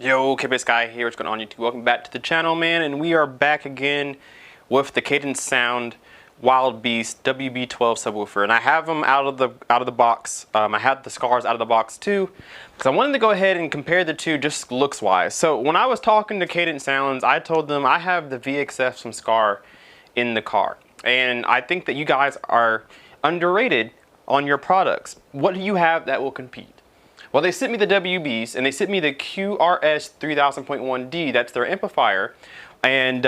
Yo, KPaceGuy here, what's going on YouTube? Welcome back to the channel, man, and we are back again with the Cadence Sound Wild Beast WB12 subwoofer, and I have them out of the box. I have the Skars out of the box too, because I wanted to go ahead and compare the two just looks wise. So when I was talking to Cadence Sounds, I told them I have the VXF from Skar in the car, and I think that you guys are underrated on your products. What do you have that will compete? Well, they sent me the WBs, and they sent me the QRS 3000.1D, that's their amplifier, and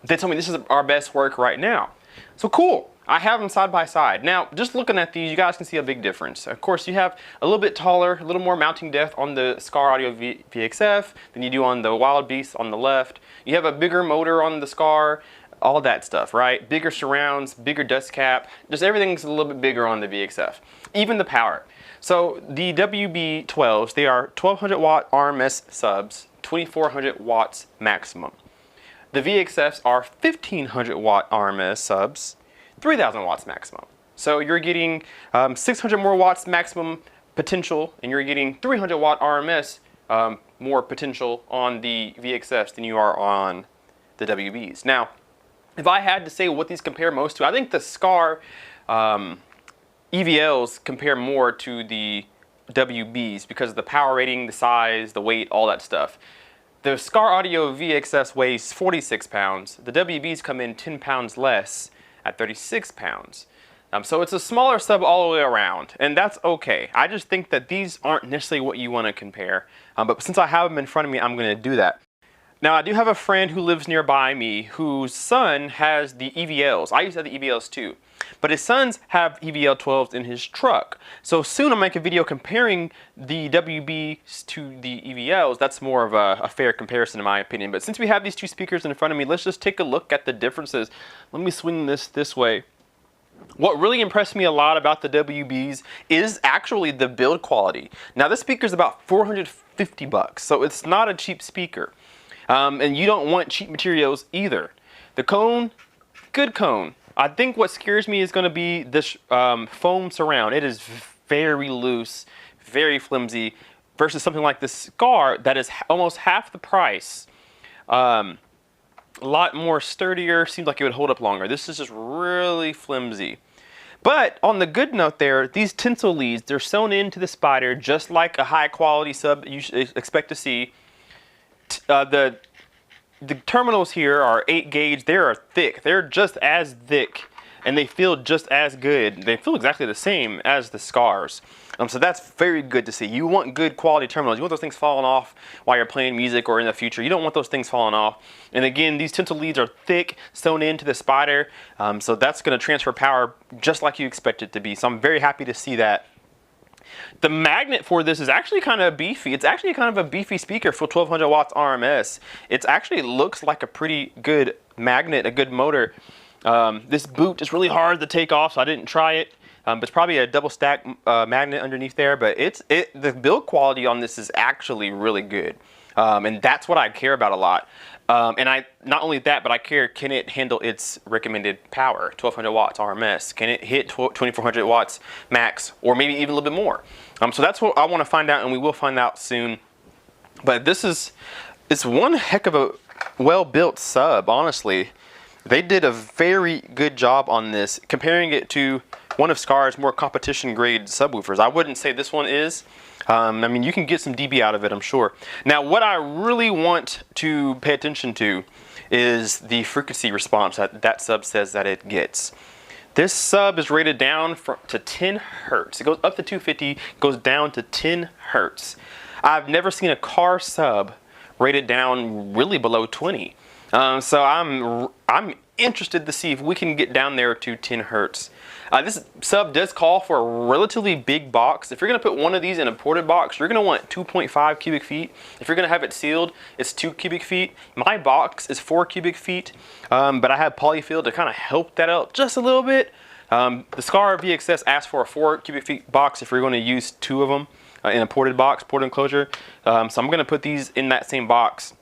they told me this is our best work right now. So cool, I have them side by side. Now, just looking at these, you guys can see a big difference. Of course, you have a little bit taller, a little more mounting depth on the Skar Audio VXF than you do on the Wild Beast on the left. You have a bigger motor on the Skar, all that stuff, right? Bigger surrounds, bigger dust cap, just everything's a little bit bigger on the VXF. Even the power. So the WB12s, they are 1200 watt RMS subs, 2400 watts maximum. The VXFs are 1500 watt RMS subs, 3000 watts maximum. So you're getting 600 more watts maximum potential, and you're getting 300 watt RMS more potential on the VXFs than you are on the WBs. Now, if I had to say what these compare most to, I think the Skar EVLs compare more to the WBs because of the power rating, the size, the weight, all that stuff. The Skar Audio VXS weighs 46 pounds. The WBs come in 10 pounds less at 36 pounds. So it's a smaller sub all the way around, and that's okay. I just think that these aren't necessarily what you want to compare. But since I have them in front of me, I'm going to do that. Now, I do have a friend who lives nearby me whose son has the EVLs. I used to have the EVLs too. But his sons have EVL 12s in his truck. So soon I'll make a video comparing the WBs to the EVLs. That's more of a fair comparison in my opinion. But since we have these two speakers in front of me, let's just take a look at the differences. Let me swing this way. What really impressed me a lot about the WBs is actually the build quality. Now this speaker is about 450 bucks, so it's not a cheap speaker. And you don't want cheap materials either. The cone, good cone. I think what scares me is going to be this foam surround. It is very loose, very flimsy, versus something like the Skar that is almost half the price. A lot more sturdier, seems like it would hold up longer. This is just really flimsy. But on the good note there, these tinsel leads, they're sewn into the spider just like a high quality sub you should expect to see. The terminals here are 8 gauge. They are thick. They're just as thick, and they feel just as good. They feel exactly the same as the Skars. So that's very good to see. You want good quality terminals. You want those things falling off while you're playing music or in the future. You don't want those things falling off. And again, these tinsel leads are thick, sewn into the spider. So that's going to transfer power just like you expect it to be. So I'm very happy to see that. The magnet for this is actually kind of beefy. It's actually kind of a beefy speaker for 1200 watts RMS. It actually looks like a pretty good magnet, a good motor. This boot is really hard to take off, so I didn't try it. But it's probably a double stack magnet underneath there, but the build quality on this is actually really good. And that's what I care about a lot. And not only that, but I care, can it handle its recommended power, 1200 watts RMS? Can it hit 2400 watts max, or maybe even a little bit more? So that's what I want to find out, and we will find out soon. But it's one heck of a well-built sub, honestly. They did a very good job on this, comparing it to one of Skar's more competition-grade subwoofers. I wouldn't say this one is. I mean, you can get some dB out of it, I'm sure. Now, what I really want to pay attention to is the frequency response that sub says that it gets. This sub is rated down to 10 hertz. It goes up to 250, goes down to 10 hertz. I've never seen a car sub rated down really below 20. So I'm interested to see if we can get down there to 10 hertz. This sub does call for a relatively big box. If you're going to put one of these in a ported box, you're going to want 2.5 cubic feet. If you're going to have it sealed, it's 2 cubic feet. My box is 4 cubic feet, but I have polyfill to kind of help that out just a little bit. The Skar VXF asks for a 4 cubic feet box if you're going to use 2 of them in a ported box, ported enclosure. So I'm going to put these in that same box.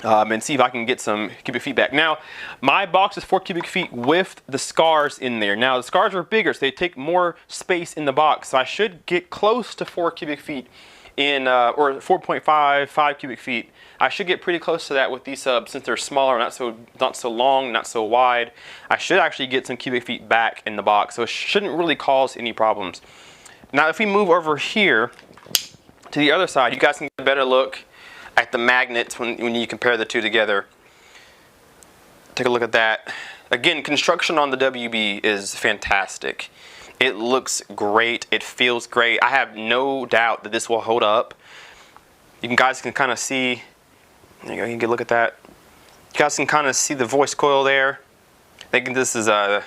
And see if I can get some cubic feet back. Now, my box is 4 cubic feet with the Skars in there. Now, the Skars are bigger, so they take more space in the box. So I should get close to 4 cubic feet in, or 4.5, 5 cubic feet. I should get pretty close to that with these subs since they're smaller, not so long, not so wide. I should actually get some cubic feet back in the box, so it shouldn't really cause any problems. Now, if we move over here to the other side, you guys can get a better look at the magnets when you compare the two together. Take a look at that. Again, construction on the WB is fantastic. It looks great. It feels great. I have no doubt that this will hold up. You guys can kind of see, there you go, you can get a look at that. You guys can kind of see the voice coil there. I think this is a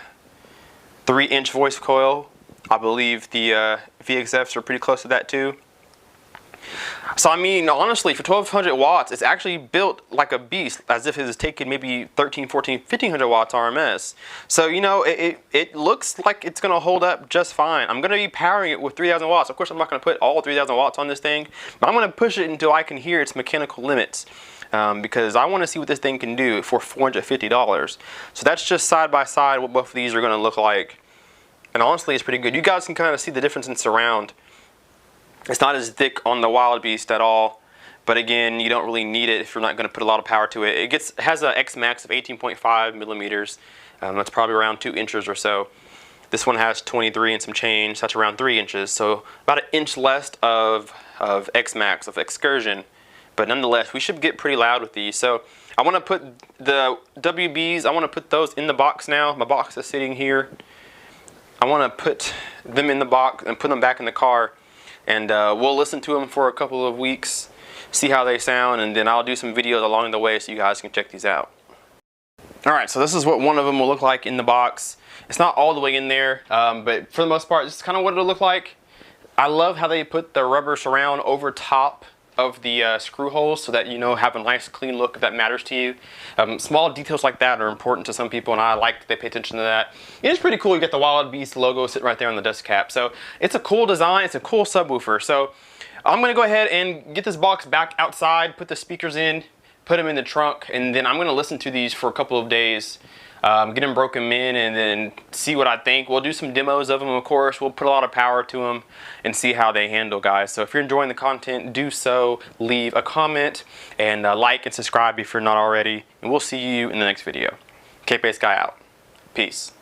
3-inch voice coil. I believe the VXFs are pretty close to that too. So I mean, honestly, for 1200 watts, it's actually built like a beast, as if it was taking maybe 13, 14, 1500 watts RMS. So, you know, it looks like it's going to hold up just fine. I'm going to be powering it with 3000 watts. Of course, I'm not going to put all 3000 watts on this thing, but I'm going to push it until I can hear its mechanical limits. Because I want to see what this thing can do for $450. So that's just side by side what both of these are going to look like. And honestly, it's pretty good. You guys can kind of see the difference in surround. It's not as thick on the Wild Beast at all, but again, you don't really need it if you're not going to put a lot of power to it. It has an X max of 18.5 millimeters. That's probably around 2 inches or so. This one has 23 and some change. That's around 3 inches, so about an inch less of X max, of excursion. But nonetheless, we should get pretty loud with these. So I want to put the WBs, I want to put those in the box now. My box is sitting here. I want to put them in the box and put them back in the car. And we'll listen to them for a couple of weeks, see how they sound, and then I'll do some videos along the way so you guys can check these out. Alright, so this is what one of them will look like in the box. It's not all the way in there, but for the most part, this is kind of what it'll look like. I love how they put the rubber surround over top of the screw holes so that, you know, have a nice clean look if that matters to you. Small details like that are important to some people, and I like that they pay attention to that. It's pretty cool. You get the Wild Beast logo sitting right there on the dust cap. So it's a cool design. It's a cool subwoofer. So I'm going to go ahead and get this box back outside, put the speakers in, put them in the trunk, and then I'm going to listen to these for a couple of days. Get them broken in and then see what I think. We'll do some demos of them, of course. We'll put a lot of power to them and see how they handle, guys. So if you're enjoying the content, do so. Leave a comment and like and subscribe if you're not already. And we'll see you in the next video. KPaceGuy out. Peace.